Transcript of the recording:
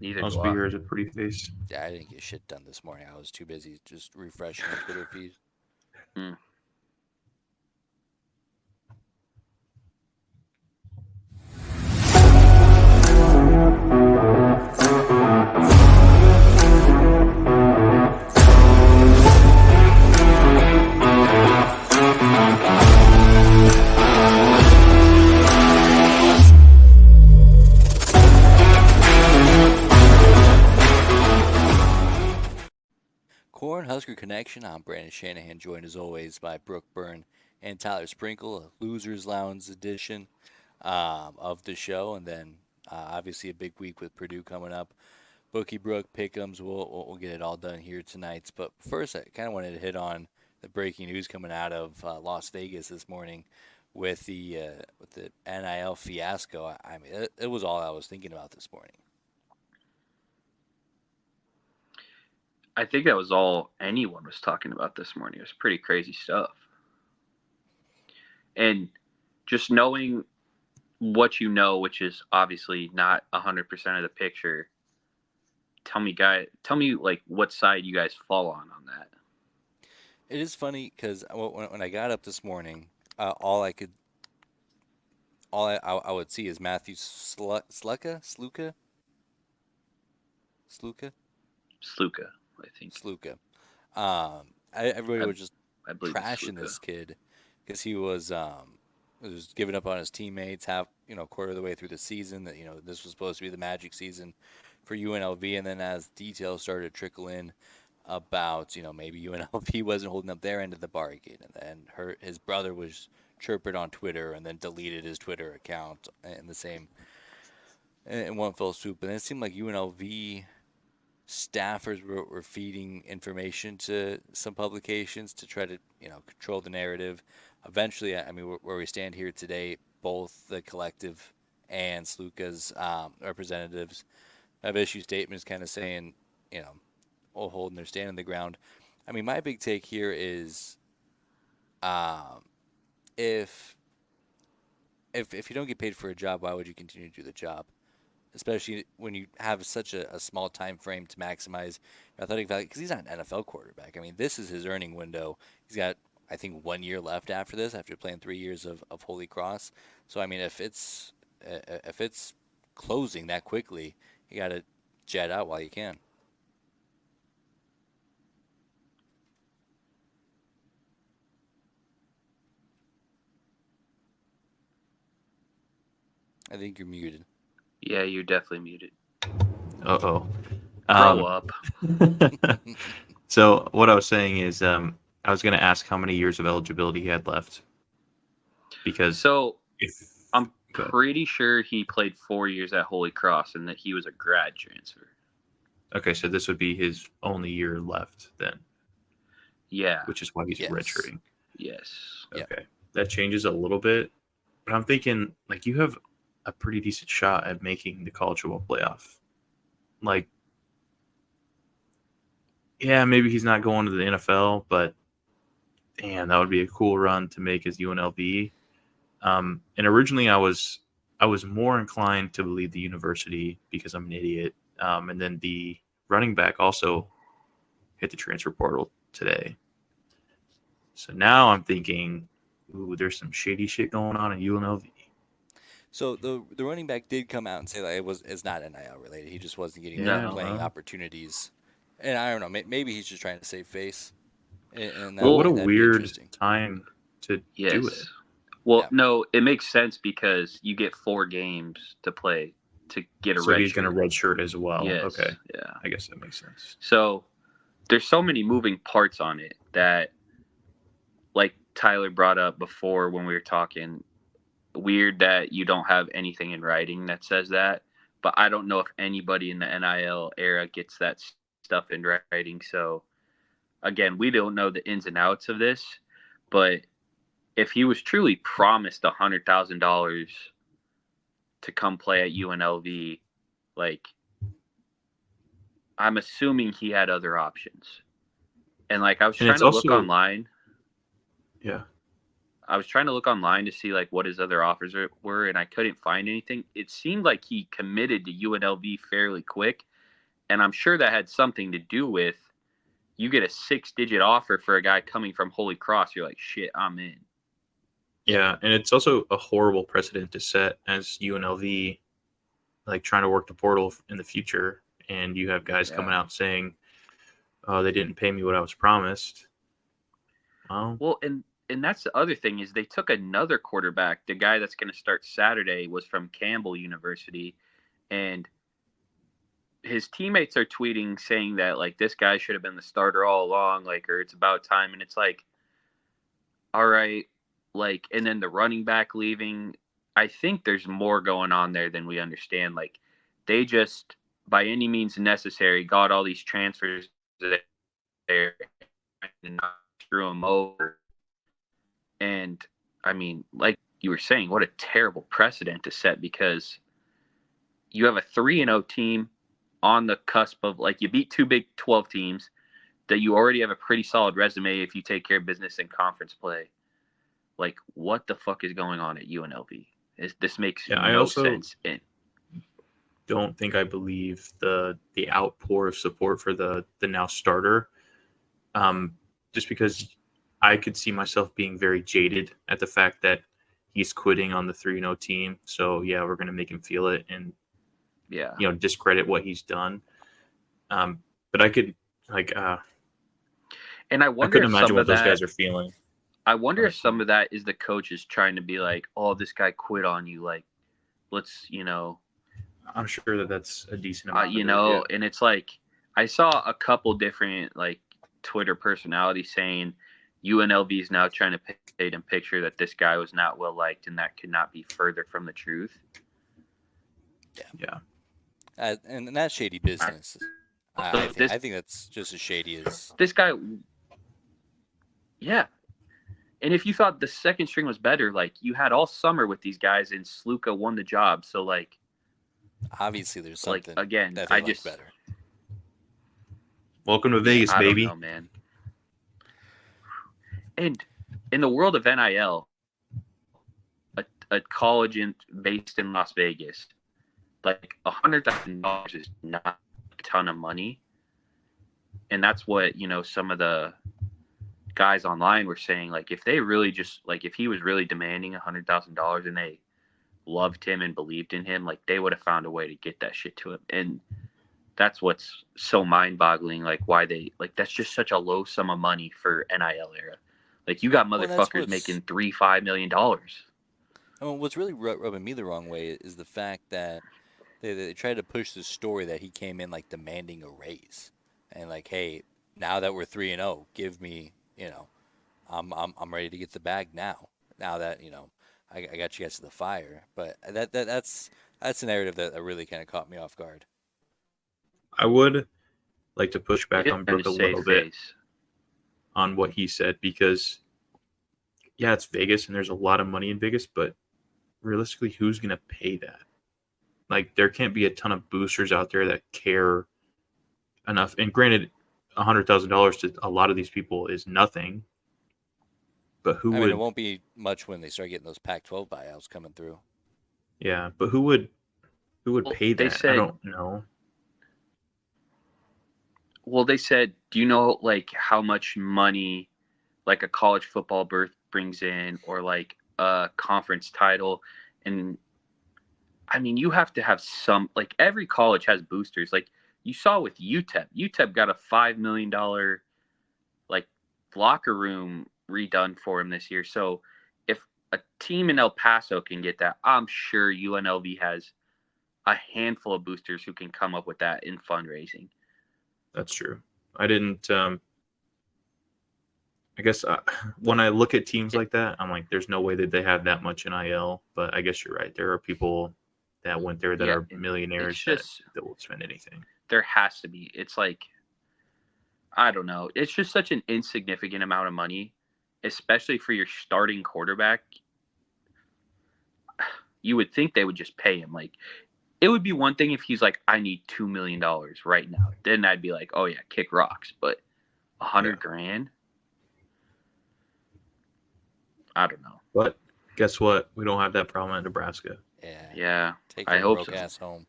Neither Most do I. beer is a pretty face. Yeah, I didn't get shit done this morning. I was too busy just refreshing the Twitter feed. Mm. Cornhusker Connection. I'm Brandon Shanahan, joined as always by Brooke Byrne and Tyler Sprinkel, a Losers Lounge edition of the show. And then obviously a big week with Purdue coming up. Bookie Brook, Pick'ems, we'll get it all done here tonight. But first, I kind of wanted to hit on the breaking news coming out of Las Vegas this morning with the NIL fiasco. I mean, it was all I was thinking about this morning. I think that was all anyone was talking about this morning. It was pretty crazy stuff. And just knowing what you know, which is obviously not 100% of the picture, tell me like what side you guys fall on that. It is funny because when I got up this morning, all I would see is Matthew Sluka, Sluka, I think. Sluka. Everybody I, was just I believe it's trashing Sluka. this kid because he was giving up on his teammates quarter of the way through the season. That this was supposed to be the magic season for UNLV, and then as details started to trickle in about maybe UNLV wasn't holding up their end of the bargain, and his brother was chirping on Twitter and then deleted his Twitter account in one fell swoop. And it seemed like UNLV staffers were feeding information to some publications to try to control the narrative. Eventually, I mean, where we stand here today, both the collective and Sluka's representatives have issued statements kind of saying, all holding their stand in the ground. I mean, my big take here is um, if if you don't get paid for a job, why would you continue to do the job? Especially when you have such a small time frame to maximize your athletic value, because he's not an NFL quarterback. I mean, this is his earning window. He's got, I think, 1 year left after this, after playing 3 years of Holy Cross. So I mean, if it's closing that quickly, you got to jet out while you can. I think you're muted. Yeah, you're definitely muted. Uh-oh. Grow up. So what I was saying is I was going to ask how many years of eligibility he had left. Because So if I'm go ahead. pretty sure he played 4 years at Holy Cross and that he was a grad transfer. Okay, so this would be his only year left then, Yeah. which is why he's Yes. redshirting. Yes. Yep. Okay. That changes a little bit. But I'm thinking, like, you have a pretty decent shot at making the college football playoff. Like, yeah, maybe he's not going to the NFL, but damn, that would be a cool run to make as UNLV. And originally, I was more inclined to believe the university because I'm an idiot. And then the running back also hit the transfer portal today. So now I'm thinking, ooh, there's some shady shit going on at UNLV. So the running back did come out and say that it's not NIL related. He just wasn't getting the Yeah, No. playing well, opportunities, and I don't know. Maybe he's just trying to save face, and but what a that'd be weird interesting. time to do it. Yes. Well, Yeah. no, it makes sense because you get 4 games to play to get a So red he's going to shirt. redshirt as well. Yes. Okay, Yeah. I guess that makes sense. So there's so many moving parts on it that, like Tyler brought up before when we were talking, weird that you don't have anything in writing that says that. But I don't know if anybody in the NIL era gets that stuff in writing. So again, we don't know the ins and outs of this, but if he was truly promised $100,000 to come play at UNLV, like I'm assuming he had other options. And like I was And trying it's to look also, online. yeah, I was trying to look online to see like what his other offers were, and I couldn't find anything. It seemed like he committed to UNLV fairly quick, And I'm sure that had something to do with you get a 6-digit offer for a guy coming from Holy Cross. You're like, shit, I'm in. Yeah, and it's also a horrible precedent to set as UNLV, like trying to work the portal in the future, and you have guys coming out saying, "Oh, they didn't pay me what I was promised." Well, and that's the other thing is they took another quarterback. The guy that's going to start Saturday was from Campbell University, and his teammates are tweeting saying that like this guy should have been the starter all along, like, or it's about time. And it's like, all right, like, and then the running back leaving. I think there's more going on there than we understand. Like, they just by any means necessary got all these transfers there and threw them over. And I mean, like you were saying, what a terrible precedent to set, because you have a 3-0 team on the cusp of, like, you beat two Big 12 teams that you already have a pretty solid resume if you take care of business in conference play. Like, what the fuck is going on at UNLV? This makes no sense. Don't think I believe the outpour of support for the now starter. Just because I could see myself being very jaded at the fact that he's quitting on the 3-0 team. So yeah, we're gonna make him feel it and discredit what he's done. But I could and I couldn't imagine what those guys are feeling. I wonder if some of that is the coaches trying to be like, oh, this guy quit on you. Like, let's, I'm sure that's a decent amount. And it's like, I saw a couple different like Twitter personalities saying UNLV is now trying to paint a picture that this guy was not well liked, and that could not be further from the truth. Yeah. And that's shady business. I think that's just as shady as this guy. Yeah. And if you thought the second string was better, like, you had all summer with these guys, and Sluka won the job. So, like, obviously there's something like, again, that I like just better. Welcome to Vegas, baby. I don't know, man. And in the world of NIL, a college based in Las Vegas, like $100,000 is not a ton of money. And that's what, some of the guys online were saying, like, if they really just, like, if he was really demanding $100,000 and they loved him and believed in him, like, they would have found a way to get that shit to him. And that's what's so mind-boggling, like, why they, like, that's just such a low sum of money for NIL era. Like, you got motherfuckers making $3-5 million. What's really rubbing me the wrong way is the fact that they tried to push the story that he came in like demanding a raise, and like, hey, now that we're 3-0, give me, I'm ready to get the bag now. Now that I got you guys to the fire. But that's a narrative that really kind of caught me off guard. I would like to push back on Brooke a little bit on what he said, because yeah, it's Vegas and there's a lot of money in Vegas, but realistically, who's going to pay that? Like, there can't be a ton of boosters out there that care enough. And granted, $100,000 to a lot of these people is nothing. But who would? It won't be much when they start getting those Pac-12 buyouts coming through. Yeah, but who would pay that? I don't know. Well, they said, do you know, like, how much money, like, a college football berth brings in, or like a conference title? And I mean, you have to have some, like, every college has boosters. Like, you saw with UTEP. UTEP got a $5 million like locker room redone for him this year. So if a team in El Paso can get that, I'm sure UNLV has a handful of boosters who can come up with that in fundraising. That's true. I didn't. I guess when I look at teams like that, I'm like, there's no way that they have that much NIL. But I guess you're right. There are people that went there that are millionaires that will spend anything. There has to be. It's like, I don't know. It's just such an insignificant amount of money, especially for your starting quarterback. You would think they would just pay him. Like, it would be one thing if he's like, I need $2 million right now. Then I'd be like, oh yeah, kick rocks. But $100,000? I don't know. But guess what? We don't have that problem at Nebraska. Yeah. Take your broke ass home.